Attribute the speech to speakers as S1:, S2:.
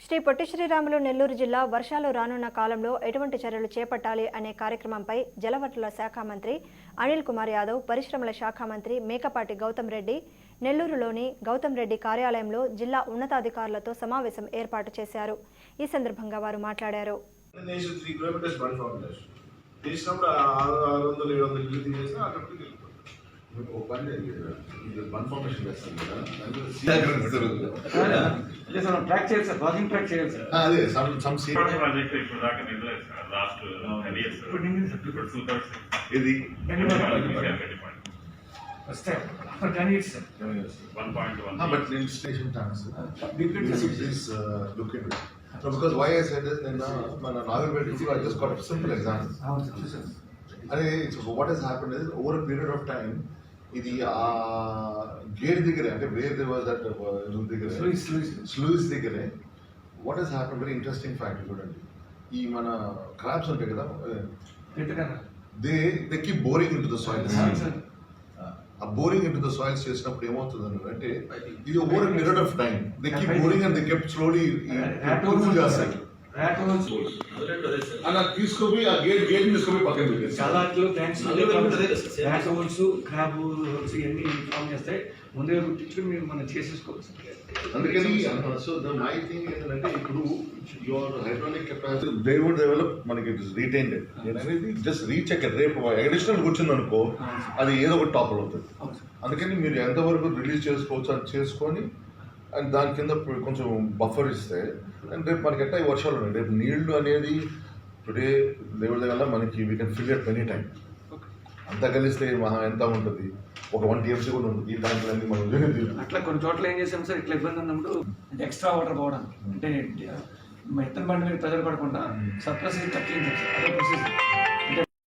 S1: శ్రీ పొట్టి శ్రీరాములు నెల్లూరు జిల్లా వర్షాలు రానున్న కాలంలో ఎటువంటి చర్యలు చేపట్టాలి అనే కార్యక్రమంపై జలవనరుల శాఖ మంత్రి అనిల్ కుమార్ యాదవ్, పరిశ్రమల శాఖ మంత్రి మేకపాటి గౌతమ్ రెడ్డి నెల్లూరులోని గౌతమ్ రెడ్డి కార్యాలయంలో జిల్లా ఉన్నతాధికారులతో సమావేశం ఏర్పాటు చేశారు. ఈ సందర్భంగా వారు మాట్లాడారు.
S2: ట్రాక్ చేయాలి సార్, వాకింగ్ ట్రాక్ చేయాలి సార్.
S3: అదే సమ్
S4: ప్రాజెక్ట్ ఇప్పుడు దాకా లాస్ట్ 10 years ఇప్పుడు 2/3
S3: ఇది
S2: వస్తే for 10 years sir.
S4: 1.1
S3: but in station times please look into it. No, because why I said is then మన నాగర్పేట I just got a simple example. అదే what has happened is over a period of time ఇది gate దగ్గరే అంటే where they was that దగ్గరే sluice దగ్గరే what he's happen very interesting fact చూడండి. ఈ మన క్రాబ్స్ ఉంటాయి కదా, they keep boring into the soils. ఆ boring into the soils చేసినప్పుడు ఏమవుతుంది అంటే ఇది over a period of time they keep boring and they kept slowly చేస్తారు. అలా తీసుకుపోయి ఆ గేట్ తీసుకుపోయి పక్కన పెట్టేసి
S2: చాలా ట్యాంక్స్ క్రాబ్ ఇవన్నీ ఫామ్ చేస్తాయి. ముందే గుర్తించుకుని మీరు మనం చేసేసుకోవచ్చు.
S3: అందుకని సో ద మై థింగ్ ఏంటంటే ఇప్పుడు your hydraulic capacity they would develop మనకి ఇట్ ఇస్ రీటైన్డ్ అనేది జస్ట్ రీచెక్ రేపు అడిషనల్ కూర్చుంది అనుకో అది ఏదో ఒకటి టాపర్ అవుతుంది. అందుకని మీరు ఎంతవరకు రిలీజ్ చేసుకోవచ్చు అది చేసుకొని అండ్ దాని కింద కొంచెం బఫర్ ఇస్తే అండ్ రేపు మనకి ఎట్లా వర్షాలు ఉన్నాయి. రేపు నీళ్లు అనేది టుడే దేవుడి దగ్గర మనకి we can fill at many time. అంతా కలిస్తే మహా ఎంత ఉంటుంది, ఒక 1 TMC కూడా ఉంటుంది. ఈ దాంట్లో మనం
S2: అట్లా కొన్ని చోట్ల ఏం చేసాం సార్, ఇట్లా ఇబ్బంది ఉన్నప్పుడు ఎక్స్ట్రా వాటర్ పోవడానికి అంటే ఎత్తన బండి మీద ప్రెజర్ పడకుండా సర్ప్లస్ తగ్గించాం సార్. అదే ప్రొసీజర్.